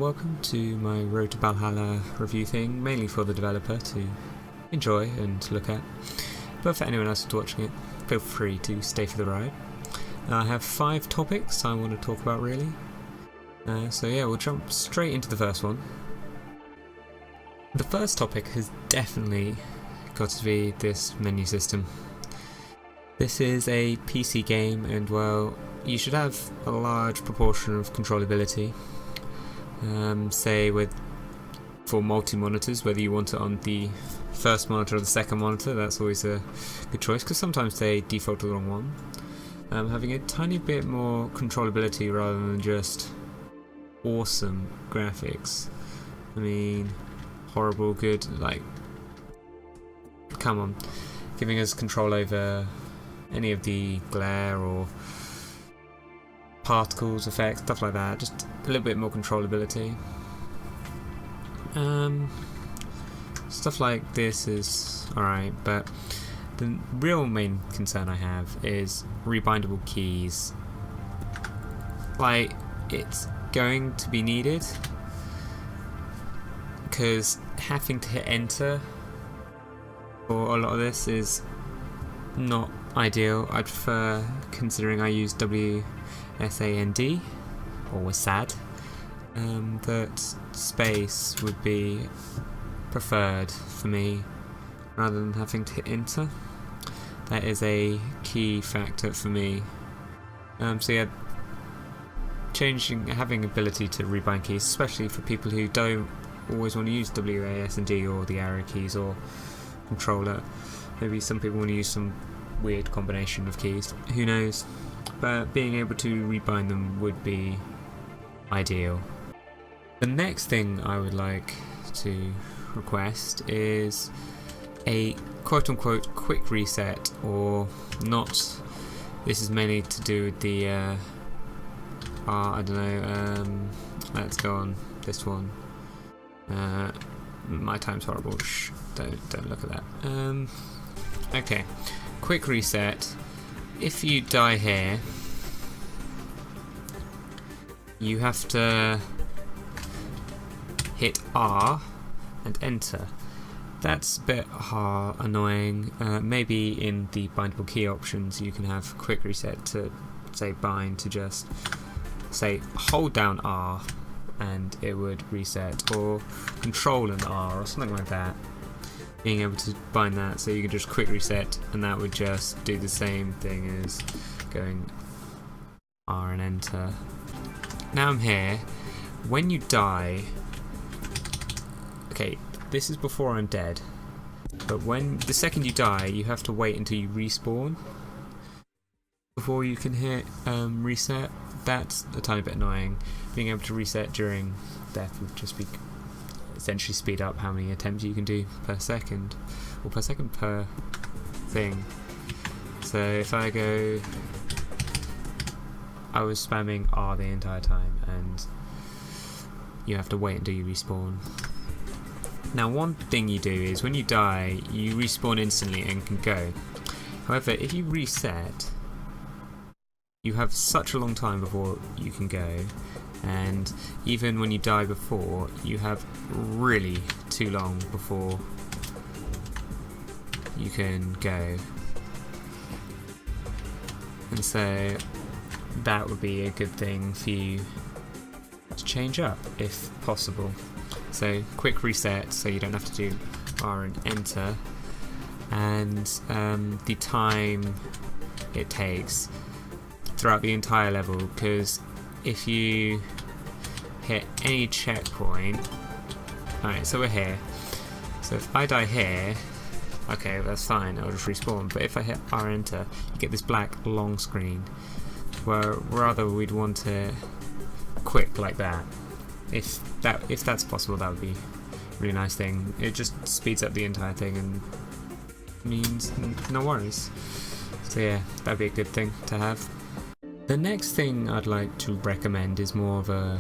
welcome to my Road to Ballhalla review thing, mainly for the developer to enjoy and look at, but for anyone else who's watching it, feel free to stay for the ride. I have 5 topics I want to talk about really, so yeah, we'll jump straight into the first one. The first topic has definitely got to be this menu system. This is a PC game and, well, you should have a large proportion of controllability. Say for multi-monitors, whether you want it on the first monitor or the second monitor, that's always a good choice because sometimes they default to the wrong one. Having a tiny bit more controllability rather than just awesome graphics. I mean, horrible, good, like, come on. Giving us control over any of the glare or particles, effects, stuff like that, just a little bit more controllability. Stuff like this is alright, but the real main concern I have is rebindable keys. Like, it's going to be needed because having to hit enter for a lot of this is not ideal. I'd prefer, considering I use WSAND or WSAD, that space would be preferred for me rather than having to hit enter. That is a key factor for me. So yeah, having ability to rebind keys, especially for people who don't always want to use WASD or the arrow keys or controller. Maybe some people want to use some weird combination of keys, who knows, but being able to rebind them would be ideal. The next thing I would like to request is a quote-unquote quick reset, or not. This is mainly to do with the I don't know, let's go on this one. My time's horrible. Shh, don't look at that. Okay, quick reset. If you die here, you have to hit R and enter. That's a bit annoying. Maybe in the bindable key options you can have quick reset to say bind to just say hold down R and it would reset, or control and R or something like that. Being able to bind that so you can just quick reset and that would just do the same thing as going R and enter. Now I'm here. When you die, okay, this is before I'm dead, but when the second you die you have to wait until you respawn before you can hit reset. That's a tiny bit annoying. Being able to reset during death would just be essentially speed up how many attempts you can do per second, or per second per thing. So if I go, I was spamming R the entire time and you have to wait until you respawn. Now one thing you do is when you die you respawn instantly and can go. However, if you reset you have such a long time before you can go, and even when you die before you have really too long before you can go, and so that would be a good thing for you to change up if possible. So quick reset so you don't have to do R and enter, and the time it takes throughout the entire level, because if you hit any checkpoint, alright, so we're here, so if I die here, okay, that's fine, I'll just respawn, but if I hit R enter you get this black long screen, where rather we'd want it quick like that. If that's possible, that would be a really nice thing. It just speeds up the entire thing and means no worries. So yeah, that'd be a good thing to have. The next thing I'd like to recommend is more of a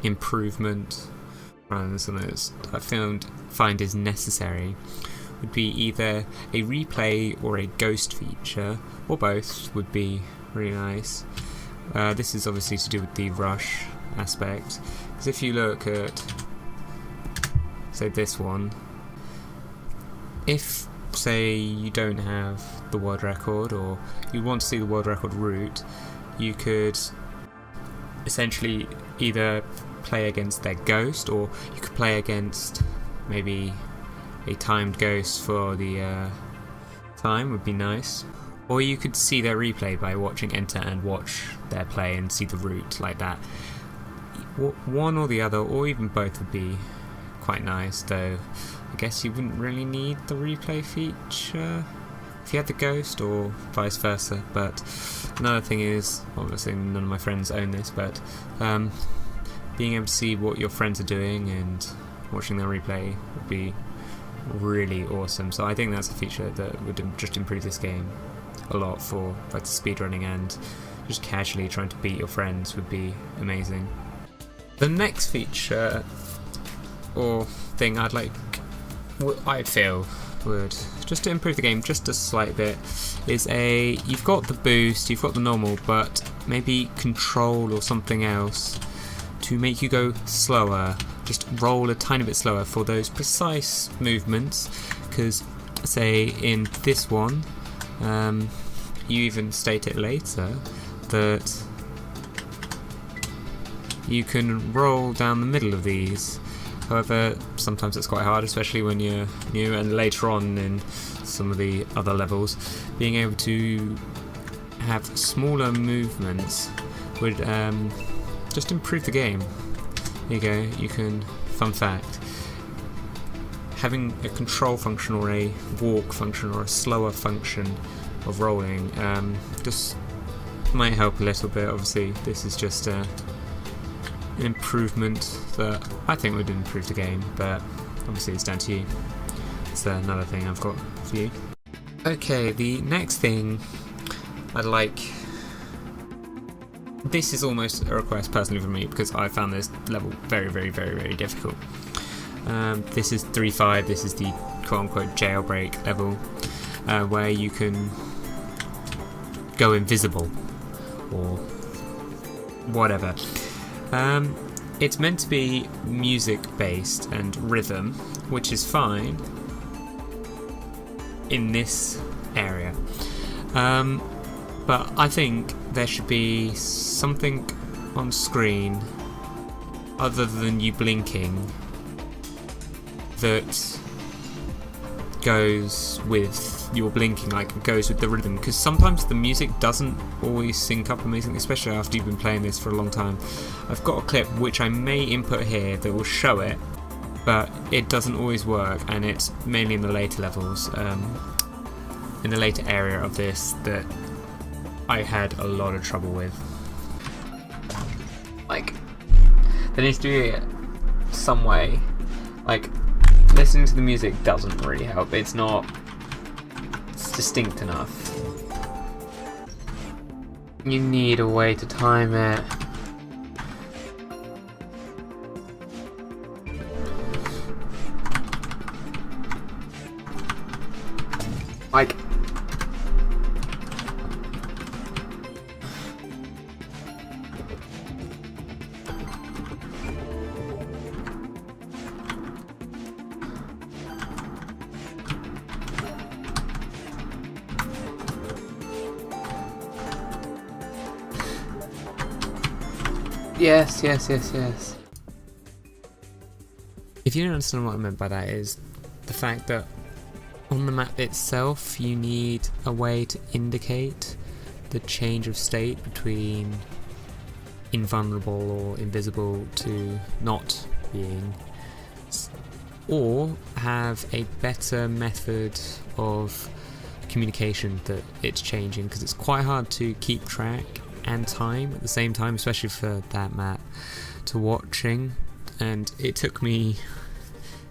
improvement rather than something that I find is necessary. Would be either a replay or a ghost feature, or both would be really nice. This is obviously to do with the rush aspect, Because if you look at, say, this one, if, say, you don't have the world record, or you want to see the world record route, you could essentially either play against their ghost, or you could play against maybe a timed ghost for the time would be nice. Or you could see their replay by watching enter and watch their play and see the route like that. One or the other, or even both would be quite nice, though I guess you wouldn't really need the replay feature if you had the ghost, or vice versa. But another thing is, obviously none of my friends own this, but being able to see what your friends are doing and watching their replay would be really awesome. So I think that's a feature that would just improve this game a lot for both speedrunning and just casually trying to beat your friends would be amazing. The next feature or thing I'd feel would just to improve the game just a slight bit is you've got the boost, you've got the normal, but maybe control or something else to make you go slower. Just roll a tiny bit slower for those precise movements, because say in this one, you even state it later that you can roll down the middle of these. However, sometimes it's quite hard, especially when you're new, and later on in some of the other levels, being able to have smaller movements would just improve the game. There you go, you can, fun fact, having a control function or a walk function or a slower function of rolling just might help a little bit. Obviously this is just an improvement that I think would improve the game, but obviously it's down to you. It's another thing I've got for you. Okay, the next thing I'd like, this is almost a request personally from me because I found this level very, very, very, very difficult. This is 3.5, this is the quote-unquote jailbreak level, where you can go invisible or whatever. It's meant to be music based and rhythm, which is fine in this area, but I think there should be something on screen other than you blinking that goes with your blinking, like goes with the rhythm, because sometimes the music doesn't always sync up amazingly, especially after you've been playing this for a long time. I've got a clip which I may input here that will show it, but it doesn't always work, and it's mainly in the later levels, in the later area of this, that I had a lot of trouble with. Like, there needs to be some way, like, listening to the music doesn't really help. It's distinct enough. You need a way to time it. Like, yes. If you don't understand what I meant by that, is the fact that on the map itself you need a way to indicate the change of state between invulnerable or invisible to not being, or have a better method of communication that it's changing, because it's quite hard to keep track and time at the same time, especially for that map, to watching, and it took me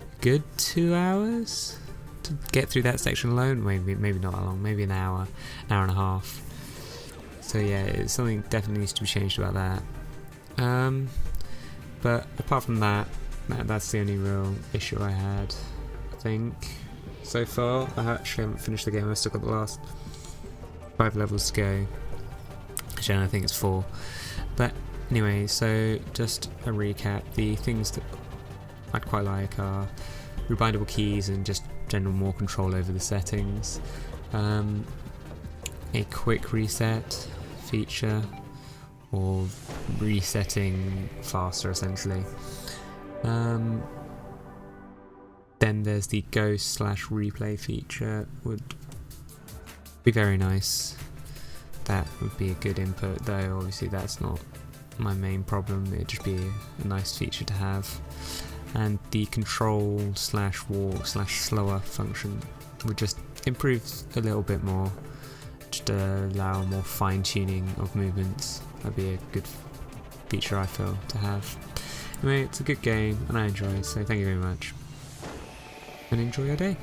a good 2 hours to get through that section alone. Maybe not that long, maybe an hour and a half. So yeah, it's something definitely needs to be changed about that. But apart from that, that's the only real issue I had, I think, so far. I actually haven't finished the game. I've still got the last 5 levels to go. Actually, I think it's 4. But Anyway, so just a recap, the things that I'd quite like are rebindable keys and just general more control over the settings. A quick reset feature, or resetting faster essentially. Then there's the ghost / replay feature, would be very nice. That would be a good input, though obviously that's not my main problem, it'd just be a nice feature to have. And the control / walk / slower function would just improve a little bit more, just allow more fine tuning of movements. That'd be a good feature I feel to have. Anyway, it's a good game and I enjoy it, so thank you very much and enjoy your day.